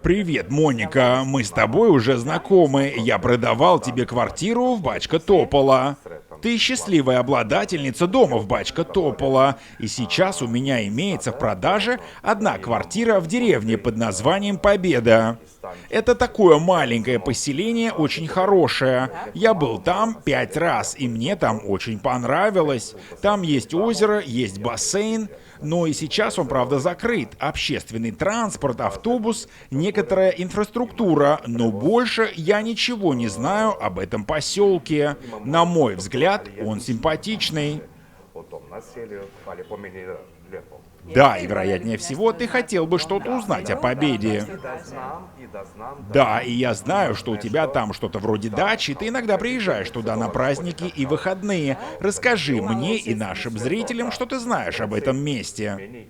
Привет, Моника. Мы с тобой уже знакомы. Я продавал тебе квартиру в Бачка Топола. Ты счастливая обладательница дома в Бачка Топола. И сейчас у меня имеется в продаже одна квартира в деревне под названием Победа. Это такое маленькое поселение, очень хорошее. Я был там 5 раз, и мне там очень понравилось. Там есть озеро, есть бассейн. Но и сейчас он, правда, закрыт. Общественный транспорт, автобус, некоторая инфраструктура. Но больше я ничего не знаю об этом поселке. На мой взгляд, он симпатичный. Да, и вероятнее всего, ты хотел бы что-то узнать о Победе. Да, и я знаю, что у тебя там что-то вроде дачи, ты иногда приезжаешь туда на праздники и выходные. Расскажи мне и нашим зрителям, что ты знаешь об этом месте.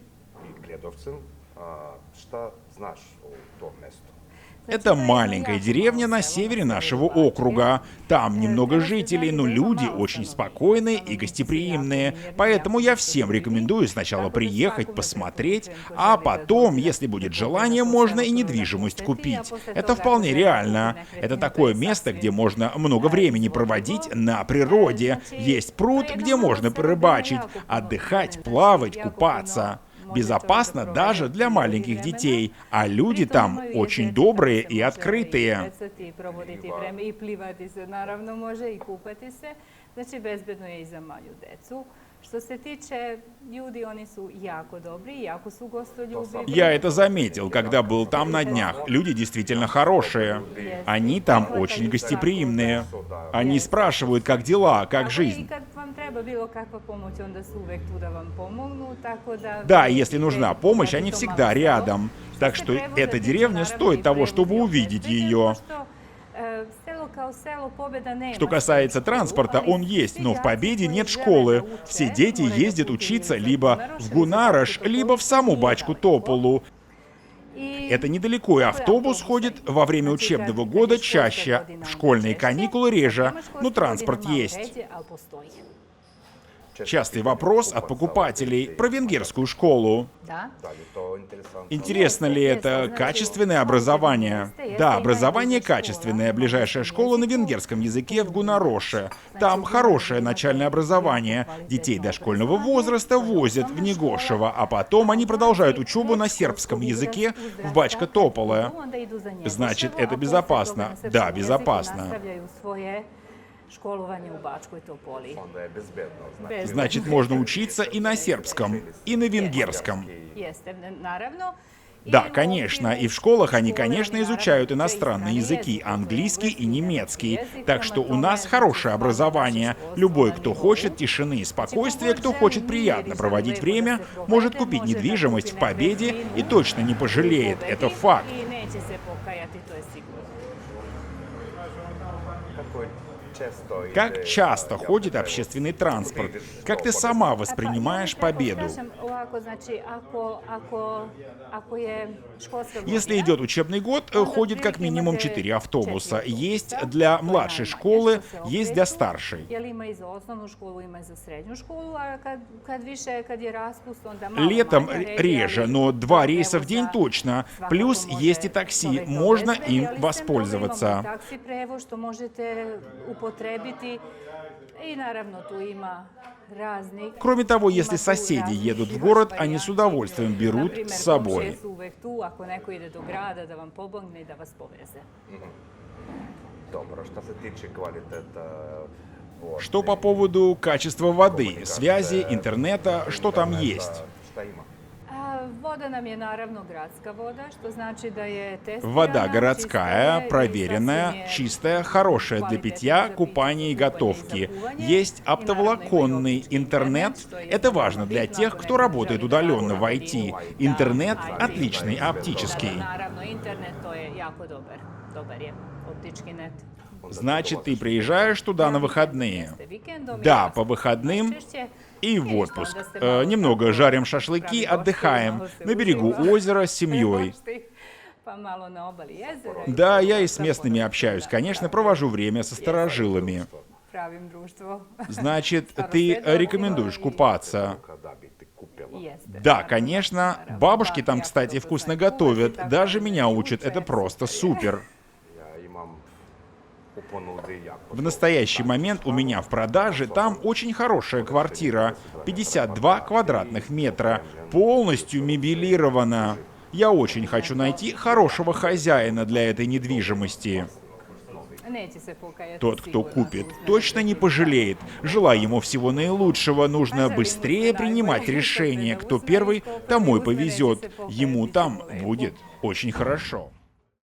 Это маленькая деревня на севере нашего округа. Там немного жителей, но люди очень спокойные и гостеприимные. Поэтому я всем рекомендую сначала приехать, посмотреть, а потом, если будет желание, можно и недвижимость купить. Это вполне реально. Это такое место, где можно много времени проводить на природе. Есть пруд, где можно порыбачить, отдыхать, плавать, купаться. Безопасно даже для маленьких детей, а люди там очень добрые и открытые. Я это заметил, когда был там на днях. Люди действительно хорошие. Они там очень гостеприимные. Они спрашивают, как дела, как жизнь. Да, если нужна помощь, они всегда рядом. Так что эта деревня стоит того, чтобы увидеть ее. Что касается транспорта, он есть, но в Победе нет школы. Все дети ездят учиться либо в Гунараш, либо в саму Бачку Тополу. Это недалеко, и автобус ходит во время учебного года чаще, в школьные каникулы реже, но транспорт есть. Частый вопрос от покупателей про венгерскую школу. Интересно ли это качественное образование? Да, образование качественное. Ближайшая школа на венгерском языке в Гунароше. Там хорошее начальное образование. Детей дошкольного возраста возят в Негошево, а потом они продолжают учебу на сербском языке в Бачка Тополе. Значит, это безопасно. Да, безопасно. Значит, можно учиться и на сербском, и на венгерском. Да, конечно, и в школах они, конечно, изучают иностранные языки, английский и немецкий. Так что у нас хорошее образование. Любой, кто хочет тишины и спокойствия, кто хочет приятно проводить время, может купить недвижимость в Победе и точно не пожалеет. Это факт. Как часто ходит общественный транспорт? Как ты сама воспринимаешь Победу? Если идет учебный год, ходит как минимум 4 автобуса. Есть для младшей школы, есть для старшей. Летом реже, но 2 рейса в день точно. Плюс есть и такси, можно им воспользоваться. Кроме того, если соседи едут в город, они с удовольствием берут с собой. Что по поводу качества воды, связи, интернета, что там есть? Вода городская, проверенная, чистая, хорошая для питья, купания и готовки. Есть оптоволоконный интернет. Это важно для тех, кто работает удаленно в IT. Интернет отличный, оптический. Значит, ты приезжаешь туда на выходные? Да, по выходным и в отпуск. Немного жарим шашлыки, отдыхаем на берегу озера с семьей. Да, я и с местными общаюсь. Конечно, провожу время со старожилами. pravim društvo. Значит, ты рекомендуешь купаться? Jeste. Да, конечно. Бабушки там, кстати, вкусно готовят. Даже меня учат. Это просто супер. В настоящий момент у меня в продаже там очень хорошая квартира. 52 квадратных метра. Полностью мебелирована. Я очень хочу найти хорошего хозяина для этой недвижимости. Neće se pokajati Тот, кто sigurno. купит, точно не пожалеет. Желаю ему всего наилучшего. Нужно быстрее принимать решение. Кто первый, тому и повезет. Ему там будет очень хорошо.